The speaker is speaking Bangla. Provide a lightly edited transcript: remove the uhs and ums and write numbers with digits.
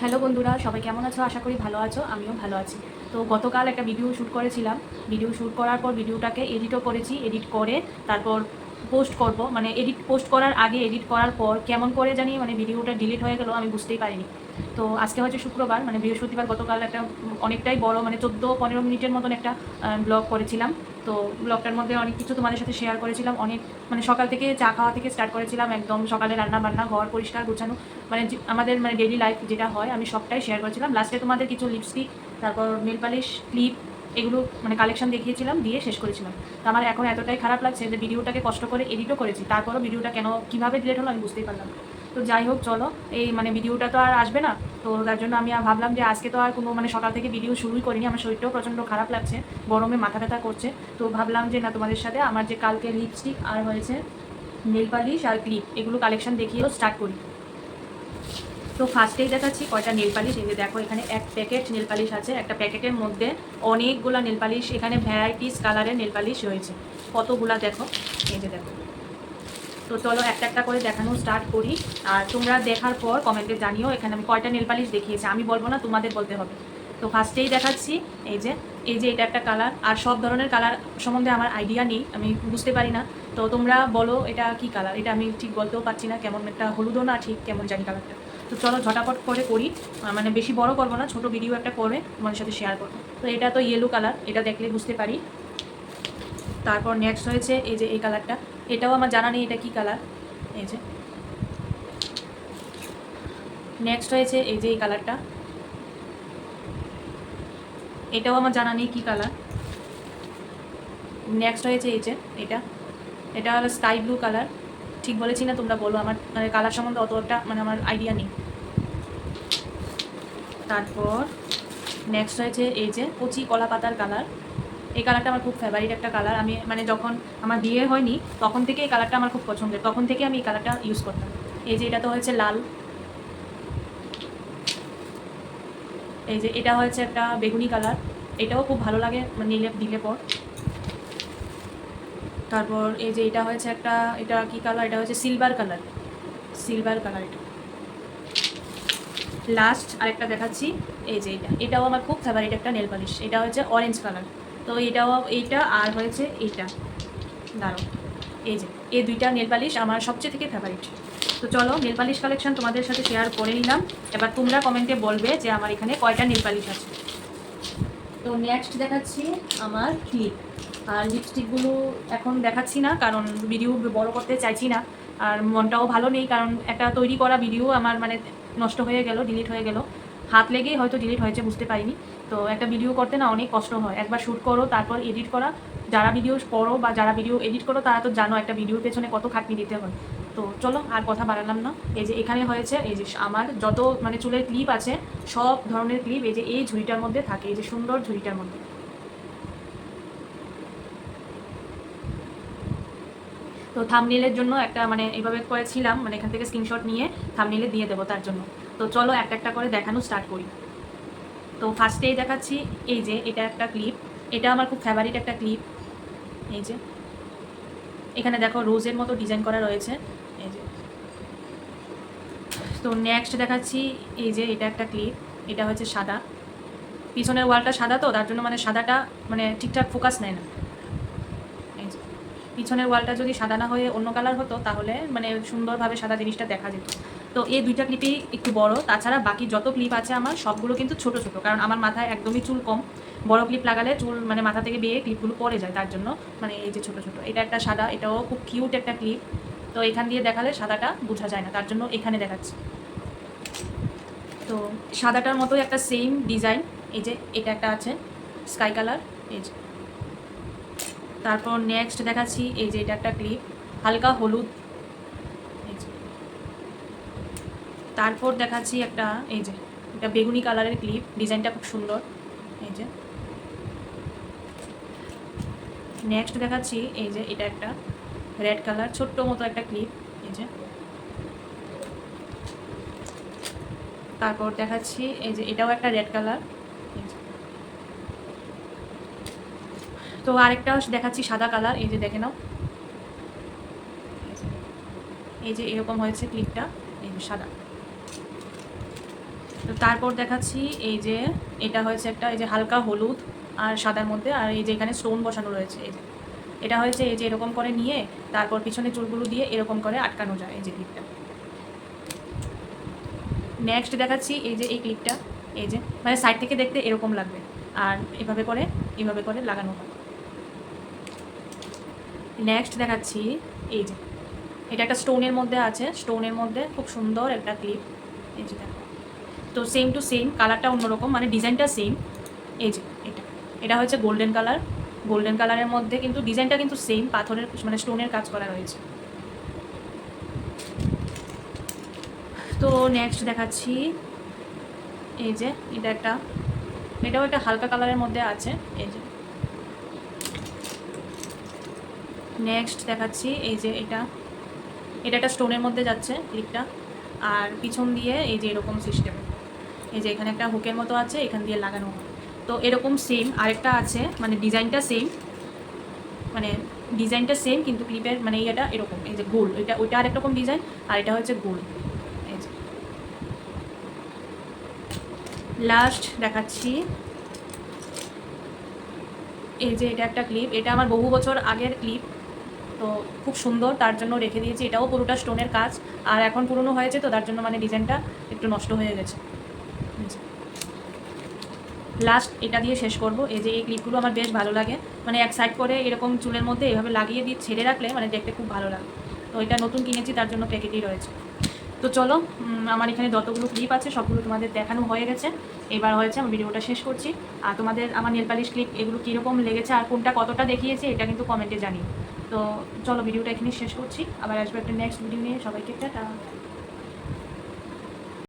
হ্যালো বন্ধুরা, সবাই কেমন আছো? আশা করি ভালো আছো। আমিও ভালো আছি। তো গতকাল একটা ভিডিও শ্যুট করেছিলাম। ভিডিও শ্যুট করার পর ভিডিওটাকে এডিটও করেছি। এডিট করে তারপর পোস্ট করব। মানে পোস্ট করার আগে এডিট করার পর কেমন করে জানি মানে ভিডিওটা ডিলিট হয়ে গেল, আমি বুঝতেই পারিনি। তো আজকে হচ্ছে শুক্রবার, মানে বৃহস্পতিবার। গতকাল একটা অনেকটাই বড়, মানে 14-15 মিনিটের মতন একটা ব্লগ করেছিলাম। তো ব্লগটার মধ্যে অনেক কিছু তোমাদের সাথে শেয়ার করেছিলাম। অনেক মানে সকাল থেকে চা খাওয়া থেকে স্টার্ট করেছিলাম, একদম সকালে রান্না বান্না, ঘর পরিষ্কার গোছানো, মানে আমাদের মানে ডেইলি লাইফ যেটা হয় আমি সবটাই শেয়ার করেছিলাম। লাস্টে তোমাদের কিছু লিপস্টিক, তারপর নেল পালিশ, ক্লিপ, এগুলো মানে কালেকশন দেখিয়েছিলাম, দিয়ে শেষ করেছিলাম। তো আমার এখন এতটাই খারাপ লাগছে যে ভিডিওটাকে কষ্ট করে এডিটও করেছি, তারপরও ভিডিওটা কেন কীভাবে ডিলেট হলো আমি বুঝতেই পারলাম। তো যাই হোক, চলো, এই মানে ভিডিওটা তো আর আসবে না। তো তার জন্য আমি ভাবলাম যে আজকে তো আর কোনো মানে সকাল থেকে ভিডিও শুরুই করিনি, আমার শরীরটাও প্রচণ্ড খারাপ লাগছে, গরমে মাথা ব্যথা করছে। তো ভাবলাম যে না, তোমাদের সাথে আমার যে কালকে লিপস্টিক আর হয়েছে নেল পালিশ আর ক্লিপ, এগুলো কালেকশন দেখিয়েও স্টার্ট করি। তো ফার্স্টেই দেখাচ্ছি কয়টা নেল পালিশ। এই যে দেখো, এখানে এক প্যাকেট নেল পালিশ আছে। একটা প্যাকেটের মধ্যে অনেকগুলো নেল পালিশ, এখানে ভ্যারাইটিস কালারের নেল পালিশ রয়েছে। কতগুলা দেখো, এই যে দেখো। তো চলো একটা একটা করে দেখানো স্টার্ট করি। আর তোমরা দেখার পর কমেন্টে জানিও এখানে আমি কয়টা নেল পালিশ দেখিয়েছি। আমি বলবো না, তোমাদের বলতে হবে। তো ফার্স্টেই দেখাচ্ছি এই যে এটা একটা কালার। আর সব ধরনের কালার সম্বন্ধে আমার আইডিয়া নেই, আমি বুঝতে পারি না। তো তোমরা বলো এটা কি কালার, এটা আমি ঠিক বলতেও পারছি না। কেমন একটা হলুদও না, ঠিক কেমন জানি কালারটা। তো চলো ঝটাপট করে করি, মানে বেশি বড় করবো না, ছোট ভিডিও একটা করে তোমাদের সাথে শেয়ার করবো। তো এটা তো ইয়েলো কালার, এটা দেখলে বুঝতে পারি। তারপর নেক্সট হয়েছে এই যে এই কালারটা, এটাও আমার জানা নেই এটা কি কালার। এই যে নেক্সট হয়েছে এই যে এই কালারটা, এটাও আমার জানা নেই কী কালার। নেক্সট হয়েছে এই যে এটা, এটা হলো স্কাই ব্লু কালার। ঠিক বলেছি না? তোমরা বলো, আমার মানে কালার সম্বন্ধে অতটা মানে আমার আইডিয়া নেই। তারপর নেক্সট হয়েছে এই যে কচি কলা পাতার কালার। এই কালারটা আমার খুব ফেভারিট একটা কালার। আমি মানে যখন আমার বিয়ে হয়নি তখন থেকে এই কালারটা আমার খুব পছন্দের, তখন থেকে আমি এই কালারটা ইউজ করতাম। এই যে এটা তো হয়েছে লাল। এই যে এটা হয়েছে একটা বেগুনি কালার, এটাও খুব ভালো লাগে মানে নিলে দিলে পর। তারপর এই যে এটা হয়েছে একটা, এটা কি কালার, এটা হচ্ছে সিলভার কালার। সিলভার কালার এটা। লাস্ট আরেকটা দেখাচ্ছি, এই যে এটাও আমার খুব ফেভারিট একটা নেল পালিশ। এটা হচ্ছে অরেঞ্জ কালার। তো এইটা আর হয়েছে এইটা, দাঁড়ো, এই যে এই দুইটা নেল পালিশ আমার সবচেয়ে থেকে ফেভারিট। তো চলো, নেল পালিশ কালেকশন তোমাদের সাথে শেয়ার করে নিলাম। এবার তোমরা কমেন্টে বলবে যে আমার এখানে কয়টা নেল পালিশ আছে। তো নেক্সট দেখাচ্ছি আমার ক্লিপ আর লিপস্টিকগুলো। এখন দেখাচ্ছি না, কারণ ভিডিও বড় করতে চাইছি না। আর মনটাও ভালো নেই, কারণ একটা তৈরি করা ভিডিও আমার মানে নষ্ট হয়ে গেল, ডিলিট হয়ে গেল। হাত লেগেই হয়তো ডিলিট হয়েছে, বুঝতে পারিনি। তো একটা ভিডিও করতে না অনেক কষ্ট হয়, একবার শ্যুট করো তারপর এডিট করা। যারা ভিডিও করো বা যারা ভিডিও এডিট করো তারা তো জানো একটা ভিডিওর পেছনে কত খাটনি দিতে হয়। তো চলো আর কথা বাড়ালাম না। এই যে এখানে হয়েছে এই যে আমার যত মানে চুলের ক্লিপ আছে, সব ধরনের ক্লিপ এই যে এই ঝুড়িটার মধ্যে থাকে, এই যে সুন্দর ঝুড়িটার মধ্যে। তো থাম্বনেইলের জন্য একটা মানে এইভাবে করেছিলাম, মানে এখান থেকে স্ক্রিনশট নিয়ে থাম্বনেইলে দিয়ে দেবো তার জন্য। তো চলো একটা একটা করে দেখানো স্টার্ট করি। তো ফার্স্টেই দেখাচ্ছি এই যে এটা একটা ক্লিপ, এটা আমার খুব ফেভারিট একটা ক্লিপ। এই যে এখানে দেখো রোজের মতো ডিজাইন করা রয়েছে, এই যে। তো নেক্সট দেখাচ্ছি এই যে এটা একটা ক্লিপ, এটা হচ্ছে সাদা। পিছনের ওয়ালটা সাদা, তো তার জন্য মানে সাদাটা মানে ঠিকঠাক ফোকাস নেয় না। এই যে পিছনের ওয়ালটা যদি সাদা না হয়ে অন্য কালার হতো তাহলে মানে সুন্দরভাবে সাদা জিনিসটা দেখা যেত। তো এই দুইটা ক্লিপই একটু বড়, তাছাড়া বাকি যত ক্লিপ আছে আমার সবগুলো কিন্তু ছোট ছোট, কারণ আমার মাথায় একদমই চুল কম। বড় ক্লিপ লাগালে চুল মানে মাথা থেকে বেয়ে ক্লিপগুলো পড়ে যায়, তার জন্য মানে এই যে ছোট ছোট। এটা একটা সাদা, এটাও খুব কিউট একটা ক্লিপ। তো এখান দিয়ে দেখালে সাদাটা বোঝা যায় না, তার জন্য এখানে দেখাচ্ছি। তো সাদাটার মতোই একটা সেম ডিজাইন, এই যে এটা একটা আছে স্কাই কালার, এই যে। তারপর নেক্সট দেখাচ্ছি এই যে এটা একটা ক্লিপ, হালকা হলুদ, এই যে। তারপর দেখাচ্ছি একটা, এই যে এটা বেগুনি কালারের ক্লিপ, ডিজাইনটা খুব সুন্দর, এই যে। নেক্সট দেখাচ্ছি এই যে এটা একটা রেড কালার, ছোট্ট মতো একটা ক্লিপ, এই যে। তারপর দেখাচ্ছি এই যে এটাও একটা রেড কালার, এই যে। তো আরেকটা দেখাচ্ছি সাদা কালার, এই যে দেখে নাও, এই যে এরকম হয়েছে ক্লিপটা, এই যে সাদা। তো তারপর দেখাচ্ছি এই যে এটা হয়েছে একটা এই যে হালকা হলুদ আর সাদার মধ্যে, আর এই যে এখানে স্টোন বসানো রয়েছে। এই যে এটা হয়েছে এই যে এরকম করে নিয়ে তারপর পিছনে চুলগুলো দিয়ে এরকম করে আটকানো যায় এই যে ক্লিপটা। নেক্সট দেখাচ্ছি এই যে এই ক্লিপটা, এই যে মানে সাইড থেকে দেখতে এরকম লাগবে, আর এভাবে করে লাগানো হয়। নেক্সট দেখাচ্ছি এই যে এটা একটা স্টোনের মধ্যে আছে, স্টোনের মধ্যে খুব সুন্দর একটা ক্লিপ। এই যে দেখো, তো সেম টু সেম, কালারটা অন্যরকম, মানে ডিজাইনটা সেম। এই যে এটা হচ্ছে গোল্ডেন কালার, গোল্ডেন কালারের মধ্যে কিন্তু ডিজাইনটা কিন্তু সেম, পাথরের মানে স্টোনের কাজ করা রয়েছে। তো নেক্সট দেখাচ্ছি এই যে এটাও একটা হালকা কালারের মধ্যে আছে। এই যে নেক্সট দেখাচ্ছি এই যে এটা একটা স্টোনের মধ্যে যাচ্ছে ক্লিপটা, আর পিছন দিয়ে এই যে এরকম সিস্টেম, এই যে এখানে একটা হুকের মতো আছে, এখান দিয়ে লাগানো হয়। তো এরকম সেম আরেকটা আছে, মানে ডিজাইনটা সেম কিন্তু ক্লিপের মানে এটা এরকম, এই যে গোল, ওইটা আরেক রকম ডিজাইন, আর এটা হচ্ছে গোল। এই যে লাস্ট দেখাচ্ছি এই যে এটা একটা ক্লিপ, এটা আমার বহু বছর আগের ক্লিপ, তো খুব সুন্দর, তার জন্য রেখে দিয়েছি। এটাও পুরোটা স্টোনের কাজ, আর এখন পুরনো হয়েছে তো তার জন্য মানে ডিজাইনটা একটু নষ্ট হয়ে গেছে। লাস্ট এটা দিয়ে শেষ করব। এই যে এই ক্লিপগুলো আমার বেশ ভালো লাগে, মানে এক সাইড করে এরকম চুলের মধ্যে এভাবে লাগিয়ে দিয়ে ছেড়ে রাখলে মানে দেখতে খুব ভালো লাগে। তো এটা নতুন কিনেছি, তার জন্য প্যাকেটই রয়েছে। তো চলো, আমার এখানে যতগুলো ক্লিপ আছে সবগুলো তোমাদের দেখানো হয়ে গেছে, এবার হয়েছে আমি ভিডিওটা শেষ করছি। আর তোমাদের আমার নেল পালিশ ক্লিপ এগুলো কীরকম লেগেছে আর কোনটা কতটা দেখিয়েছে এটা কিন্তু কমেন্টে জানিও। তো চলো, ভিডিওটা এখানে শেষ করছি, আবার আসবো একটা নেক্সট ভিডিও নিয়ে। সবাইকে টাটা।